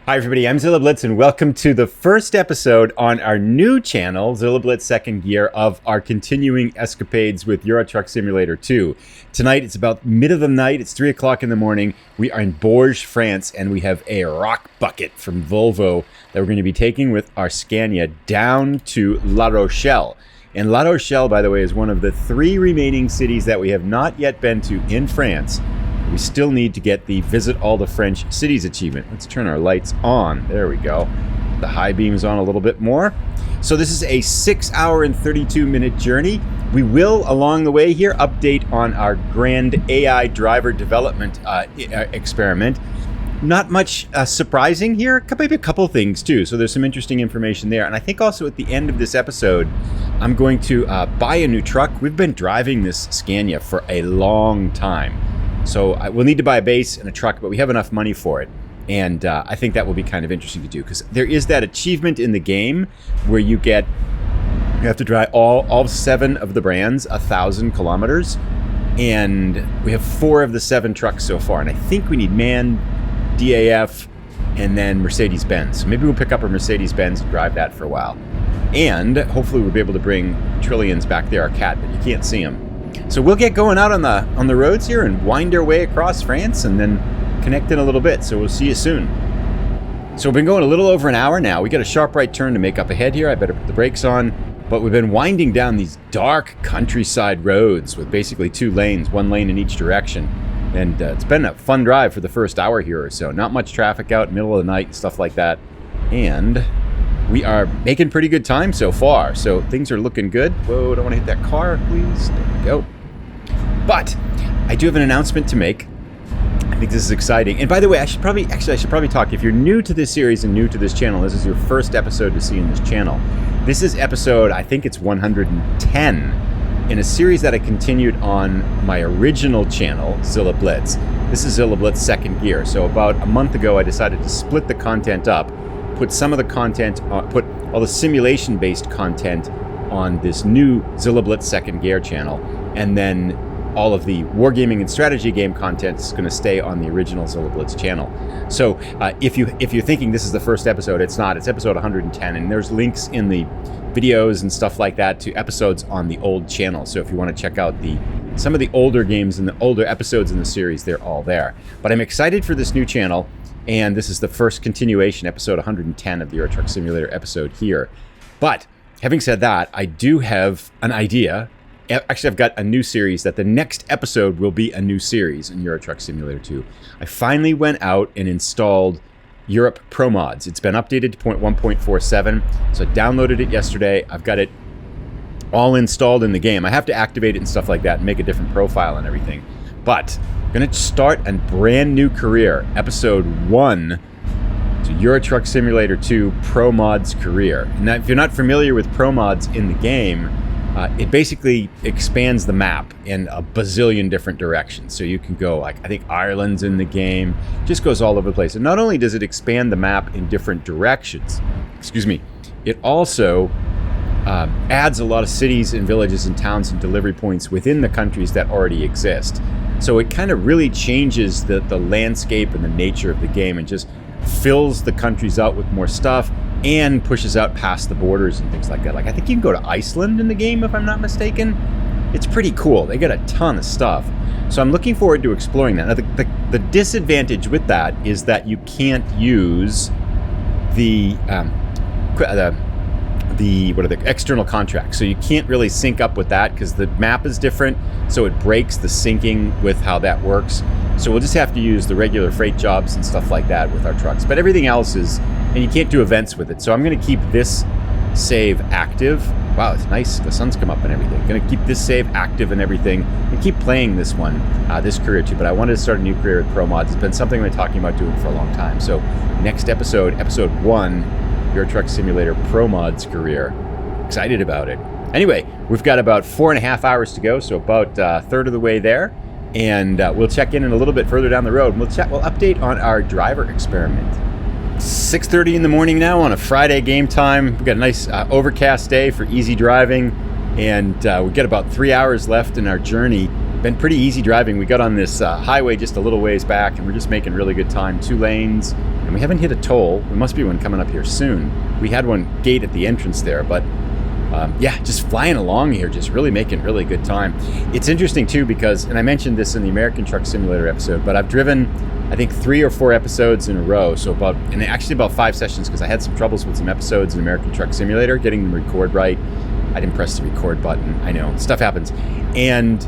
Hi everybody, I'm Zilla Blitz and welcome to the first episode on our new channel, Zilla Blitz Second Gear, of our continuing escapades with Euro Truck Simulator 2. Tonight it's about mid of the night, it's 3 o'clock in the morning. We are in Bourges, France, and we have a rock bucket from Volvo that we're going to be taking with our Scania down to La Rochelle. And La Rochelle, by the way, is one of the 3 remaining cities that we have not yet been to in France. We still need to get the Visit All the French Cities achievement. Let's turn our lights on. There we go. The high beam's on a little bit more. So this is a 6-hour and 32-minute journey. We will, along the way here, update on our grand AI driver development experiment. Not much surprising here. Maybe a couple things, too. So there's some interesting information there. And I think also at the end of this episode, I'm going to buy a new truck. We've been driving this Scania for a long time. So we'll need to buy a base and a truck, but we have enough money for it. And I think that will be kind of interesting to do because there is that achievement in the game where you have to drive all 7 of the brands 1,000 kilometers. And we have 4 of the 7 trucks so far. And I think we need MAN, DAF, and then Mercedes-Benz. So maybe we'll pick up a Mercedes-Benz and drive that for a while. And hopefully we'll be able to bring Trillions back there, our cat, but you can't see him. So we'll get going out on the roads here and wind our way across France and then connect in a little bit. So we'll see you soon. So we've been going a little over an hour now. We got a sharp right turn to make up ahead here. I better put the brakes on. But we've been winding down these dark countryside roads with basically 2 lanes, 1 lane in each direction. And it's been a fun drive for the first hour here or so. Not much traffic out, middle of the night, stuff like that. And we are making pretty good time so far. So things are looking good. Whoa, don't want to hit that car, please. There we go. But I do have an announcement to make. I think this is exciting. And by the way, I should probably talk. If you're new to this series and new to this channel, this is your first episode to see in this channel. This is episode, I think it's 110, in a series that I continued on my original channel, Zilla Blitz. This is Zilla Blitz Second Gear. So about a month ago, I decided to split the content up, put some of the content, put all the simulation-based content on this new Zilla Blitz Second Gear channel, and then all of the wargaming and strategy game content is going to stay on the original Zilla Blitz channel. So if you're thinking this is the first episode, it's not. It's episode 110, and there's links in the videos and stuff like that to episodes on the old channel. So if you want to check out some of the older games and the older episodes in the series, they're all there. But I'm excited for this new channel, and this is the first continuation, episode 110 of the Euro Truck Simulator episode here. But having said that, I do have an idea. Actually, I've got a new series that the next episode will be a new series in Euro Truck Simulator 2. I finally went out and installed Europe ProMods. It's been updated to 1.47, so I downloaded it yesterday. I've got it all installed in the game. I have to activate it and stuff like that and make a different profile and everything. But I'm going to start a brand new career, episode 1 to Euro Truck Simulator 2 ProMods career. Now, if you're not familiar with ProMods in the game, it basically expands the map in a bazillion different directions. So you can go, like, I think Ireland's in the game, just goes all over the place. And not only does it expand the map in different directions, it also adds a lot of cities and villages and towns and delivery points within the countries that already exist. So it kind of really changes the landscape and the nature of the game and just fills the countries out with more stuff and pushes out past the borders and things like that. Like, I think you can go to Iceland in the game, if I'm not mistaken. It's pretty cool. They got a ton of stuff. So I'm looking forward to exploring that. Now, the disadvantage with that is that you can't use the external contracts. So you can't really sync up with that because the map is different. So it breaks the syncing with how that works. So we'll just have to use the regular freight jobs and stuff like that with our trucks. But everything else is, and you can't do events with it. So I'm going to keep this save active. Wow, it's nice. The sun's come up and everything. I'm going to keep this save active and everything and keep playing this one, this career too. But I wanted to start a new career with ProMods. It's been something I've been talking about doing for a long time. So next episode 1, Euro Truck Simulator ProMods career. Excited about it. Anyway, we've got about 4.5 hours to go, so about a third of the way there. And we'll check in a little bit further down the road. We'll update on our driver experiment. 6:30 in the morning now on a Friday game time. We've got a nice overcast day for easy driving. And we've got about 3 hours left in our journey. Been pretty easy driving. We got on this highway just a little ways back, and we're just making really good time. 2 lanes, And we haven't hit a toll. There must be one coming up here soon. We had one gate at the entrance there, but yeah, just flying along here, just really making really good time. It's interesting too because, and I mentioned this in the American Truck Simulator episode, but I've driven, I think 3 or 4 episodes in a row. So actually about 5 sessions, because I had some troubles with some episodes in American Truck Simulator, getting them record right. I didn't press the record button. I know, stuff happens. And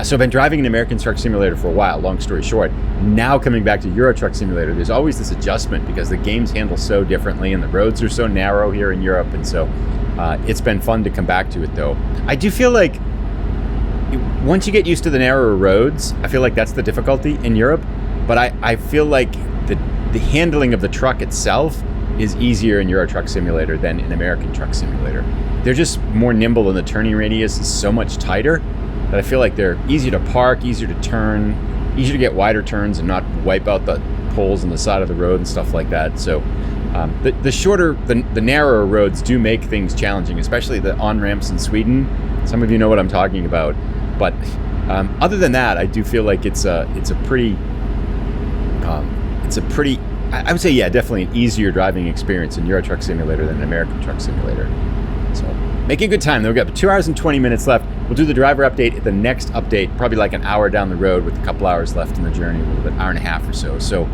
so I've been driving an American Truck Simulator for a while, long story short. Now coming back to Euro Truck Simulator, there's always this adjustment because the games handle so differently and the roads are so narrow here in Europe. And so it's been fun to come back to it though. I do feel like once you get used to the narrower roads, I feel like that's the difficulty in Europe. But I feel like the handling of the truck itself is easier in Euro Truck Simulator than in American Truck Simulator. They're just more nimble and the turning radius is so much tighter that I feel like they're easier to park, easier to turn, easier to get wider turns and not wipe out the poles on the side of the road and stuff like that. So the shorter, the narrower roads do make things challenging, especially the on-ramps in Sweden. Some of you know what I'm talking about. But other than that, I do feel like it's a pretty, I would say, yeah, definitely an easier driving experience in Euro Truck Simulator than an American Truck Simulator. So making good time. We've got 2 hours and 20 minutes left. We'll do the driver update at the next update, probably like an hour down the road with a couple hours left in the journey, a little bit, hour and a half or so. So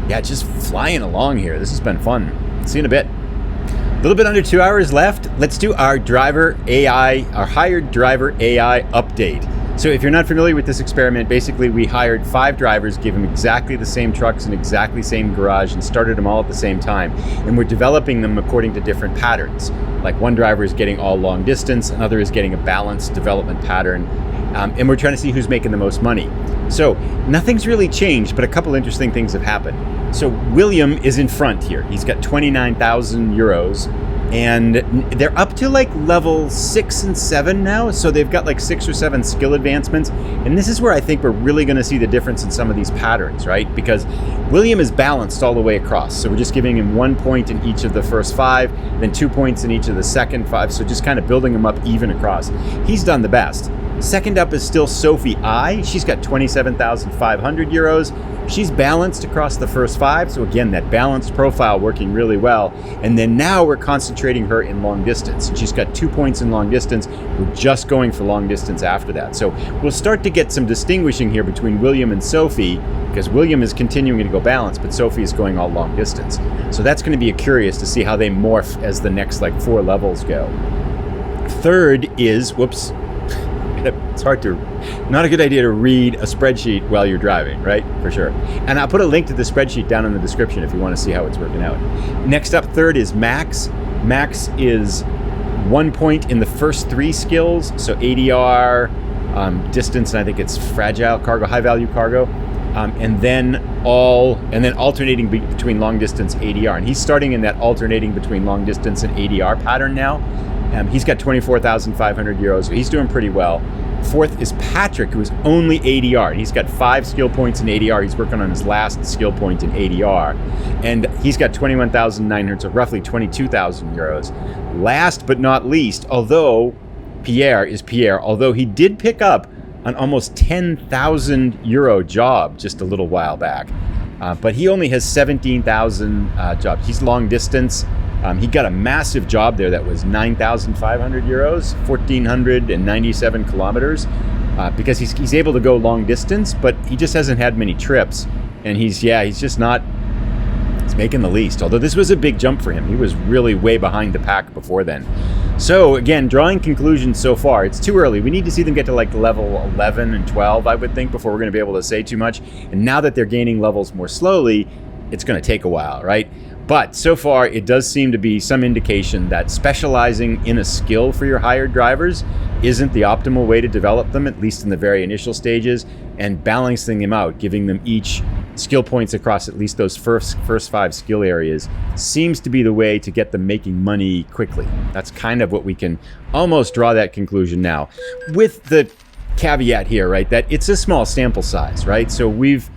yeah, just flying along here. This has been fun. See you in a bit. A little bit under 2 hours left. Let's do our driver AI, our hired driver AI update. So if you're not familiar with this experiment, basically we hired 5 drivers, gave them exactly the same trucks and exactly same garage and started them all at the same time. And we're developing them according to different patterns. Like one driver is getting all long distance, another is getting a balanced development pattern. And we're trying to see who's making the most money. So nothing's really changed, but a couple interesting things have happened. So William is in front here. He's got 29,000 euros. And they're up to like level 6 and 7 now. So they've got like 6 or 7 skill advancements. And this is where I think we're really going to see the difference in some of these patterns, right? Because William is balanced all the way across. So we're just giving him 1 point in each of the first 5, then 2 points in each of the second 5. So just kind of building him up even across. He's done the best. Second up is still Sophie I. She's got 27,500 euros. She's balanced across the first 5. So again, that balanced profile working really well. And then now we're concentrating her in long distance. She's got 2 points in long distance. We're just going for long distance after that. So we'll start to get some distinguishing here between William and Sophie, because William is continuing to go balanced, but Sophie is going all long distance. So that's going to be curious to see how they morph as the next like 4 levels go. Third is, whoops, it's not a good idea to read a spreadsheet while you're driving, right? For sure. And I'll put a link to the spreadsheet down in the description if you want to see how it's working out. Next up, third is Max. Max is 1 point in the first 3 skills. So ADR, distance, and I think it's fragile cargo, high value cargo. And then alternating between long distance ADR. And he's starting in that alternating between long distance and ADR pattern now. He's got 24,500 euros, so he's doing pretty well. Fourth is Patrick, who is only ADR. He's got 5 skill points in ADR. He's working on his last skill point in ADR. And he's got 21,900, so roughly 22,000 euros. Last but not least, although Pierre, he did pick up an almost 10,000 euro job just a little while back. But he only has 17,000 jobs. He's long distance. He got a massive job there that was 9,500 euros, 1,497 kilometers, because he's able to go long distance, but he just hasn't had many trips. And he's making the least. Although this was a big jump for him. He was really way behind the pack before then. So again, drawing conclusions so far, it's too early. We need to see them get to like level 11 and 12, I would think, before we're going to be able to say too much. And now that they're gaining levels more slowly, it's going to take a while, right? But so far, it does seem to be some indication that specializing in a skill for your hired drivers isn't the optimal way to develop them, at least in the very initial stages, and balancing them out, giving them each skill points across at least those first 5 skill areas seems to be the way to get them making money quickly. That's kind of what we can almost draw that conclusion now, with the caveat here, right, that it's a small sample size, right? So we've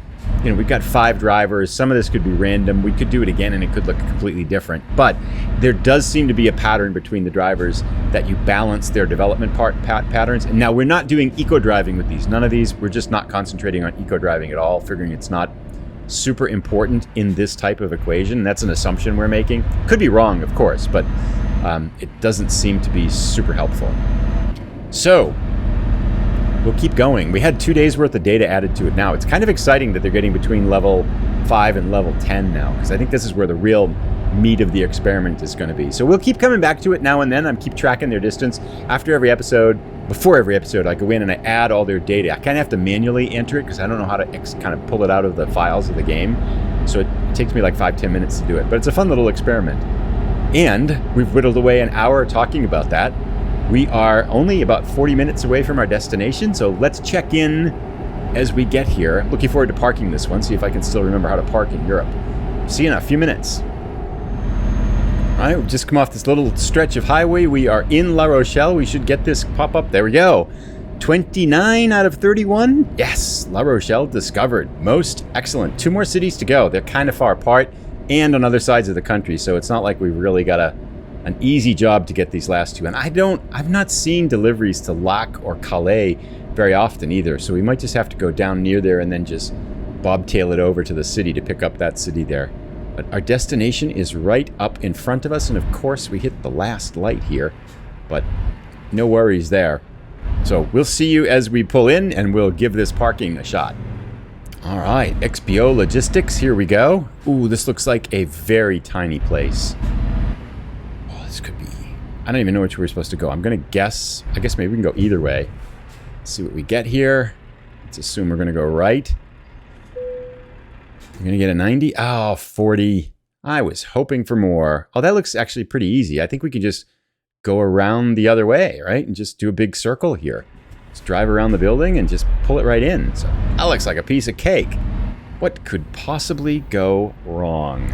got 5 drivers. Some of this could be random. We could do it again and it could look completely different. But there does seem to be a pattern between the drivers that you balance their development patterns. And now we're not doing eco driving with these. None of these. We're just not concentrating on eco driving at all, figuring it's not super important in this type of equation. That's an assumption we're making. Could be wrong, of course, but it doesn't seem to be super helpful. So we'll keep going. We had 2 days worth of data added to it now. It's kind of exciting that they're getting between level 5 and level 10 now, because I think this is where the real meat of the experiment is going to be. So we'll keep coming back to it now and then. I'm keep tracking their distance. After every episode, before every episode, I go in and I add all their data. I kind of have to manually enter it because I don't know how to kind of pull it out of the files of the game. So it takes me like 5-10 minutes to do it. But it's a fun little experiment. And we've whittled away an hour talking about that. We are only about 40 minutes away from our destination, so let's check in as we get here. I'm looking forward to parking this one, see if I can still remember how to park in Europe. See you in a few minutes. All right, we've just come off this little stretch of highway. We are in La Rochelle. We should get this pop up. There we go. 29 out of 31. Yes, La Rochelle discovered. Most excellent. 2 more cities to go. They're kind of far apart and on other sides of the country, so it's not like we've really got an easy job to get these last 2. And I've not seen deliveries to Lac or Calais very often either. So we might just have to go down near there and then just bobtail it over to the city to pick up that city there. But our destination is right up in front of us. And of course we hit the last light here, but no worries there. So we'll see you as we pull in and we'll give this parking a shot. All right, XPO Logistics, here we go. Ooh, this looks like a very tiny place. This could be... I don't even know which way we're supposed to go. I'm going to guess... I guess maybe we can go either way. Let's see what we get here. Let's assume we're going to go right. We're going to get a 90. Oh, 40. I was hoping for more. Oh, that looks actually pretty easy. I think we can just go around the other way, right? And just do a big circle here. Just drive around the building and just pull it right in. So that looks like a piece of cake. What could possibly go wrong?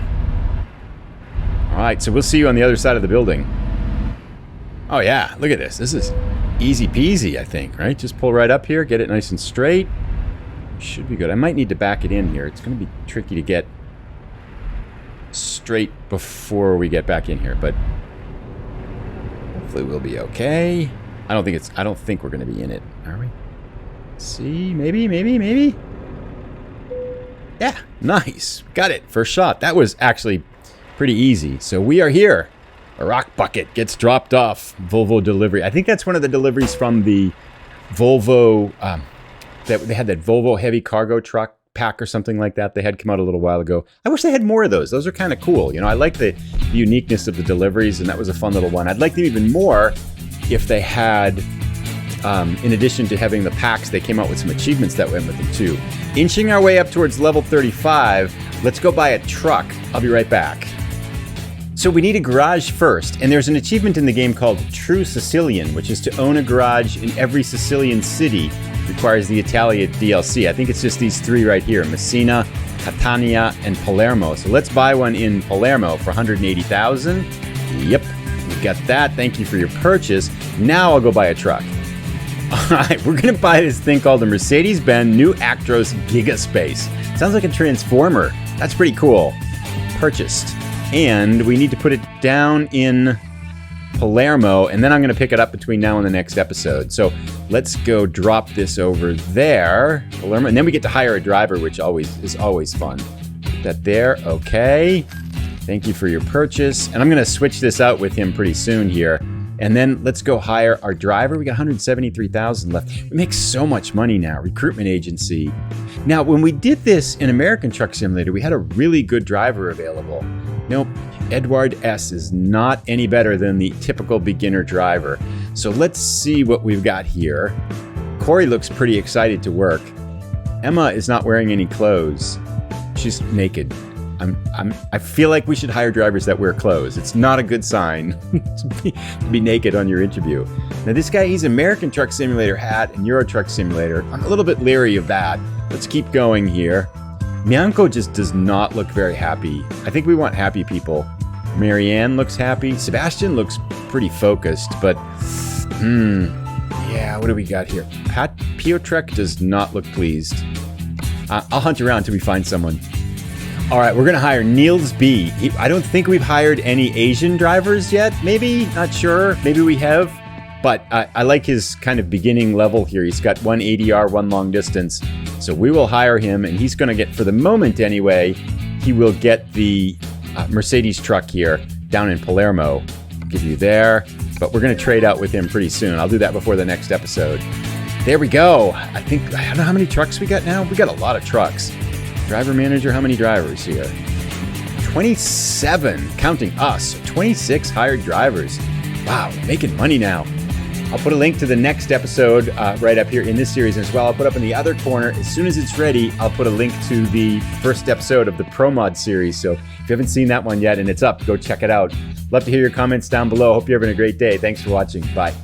All right, so we'll see you on the other side of the building. Oh yeah, look at this. This is easy peasy, I think, right? Just pull right up here, get it nice and straight. Should be good. I might need to back it in here. It's going to be tricky to get straight before we get back in here, but hopefully we'll be okay. I don't think we're going to be in it, are we? Let's see, maybe. Yeah, nice. Got it. First shot. That was actually pretty easy. So we are here. A rock bucket gets dropped off. Volvo delivery. I think that's one of the deliveries from the Volvo, that they had that Volvo heavy cargo truck pack or something like that. They had come out a little while ago. I wish they had more of those. Those are kind of cool. You know, I like the uniqueness of the deliveries, and that was a fun little one. I'd like them even more if they had, in addition to having the packs, they came out with some achievements that went with them too. Inching our way up towards level 35. Let's go buy a truck. I'll be right back. So we need a garage first, and there's an achievement in the game called True Sicilian, which is to own a garage in every Sicilian city. Requires the Italia DLC. I think it's just these 3 right here: Messina, Catania, and Palermo. So let's buy one in Palermo for 180,000. Yep, we got that. Thank you for your purchase. Now I'll go buy a truck. All right, we're gonna buy this thing called the Mercedes-Benz New Actros Gigaspace. Sounds like a transformer. That's pretty cool. Purchased. And we need to put it down in Palermo, and then I'm going to pick it up between now and the next episode. So let's go drop this over there, Palermo, and then we get to hire a driver, which is always fun. Put that there. Okay. Thank you for your purchase. And I'm going to switch this out with him pretty soon here. And then let's go hire our driver. We got 173,000 left. We make so much money now. Recruitment agency. Now, when we did this in American Truck Simulator, we had a really good driver available. Nope, Edward S. is not any better than the typical beginner driver. So let's see what we've got here. Corey looks pretty excited to work. Emma is not wearing any clothes. She's naked. I feel like we should hire drivers that wear clothes. It's not a good sign to be naked on your interview. Now this guy, he's American Truck Simulator hat and Euro Truck Simulator. I'm a little bit leery of that. Let's keep going here. Bianco just does not look very happy. I think we want happy people. Marianne looks happy. Sebastian looks pretty focused, but yeah, what do we got here? Pat Piotrek does not look pleased. I'll hunt around till we find someone. All right, we're gonna hire Niels B. I don't think we've hired any Asian drivers yet. Maybe, not sure. Maybe we have. But I like his kind of beginning level here. He's got one ADR, one long distance. So we will hire him, and he's going to get, for the moment anyway, he will get the Mercedes truck here down in Palermo. I'll give you there. But we're going to trade out with him pretty soon. I'll do that before the next episode. There we go. I don't know how many trucks we got now. We got a lot of trucks. Driver manager, how many drivers here? 27, counting us. 26 hired drivers. Wow, making money now. I'll put a link to the next episode right up here in this series as well. I'll put up in the other corner. As soon as it's ready, I'll put a link to the first episode of the ProMods series. So if you haven't seen that one yet and it's up, go check it out. Love to hear your comments down below. Hope you're having a great day. Thanks for watching. Bye.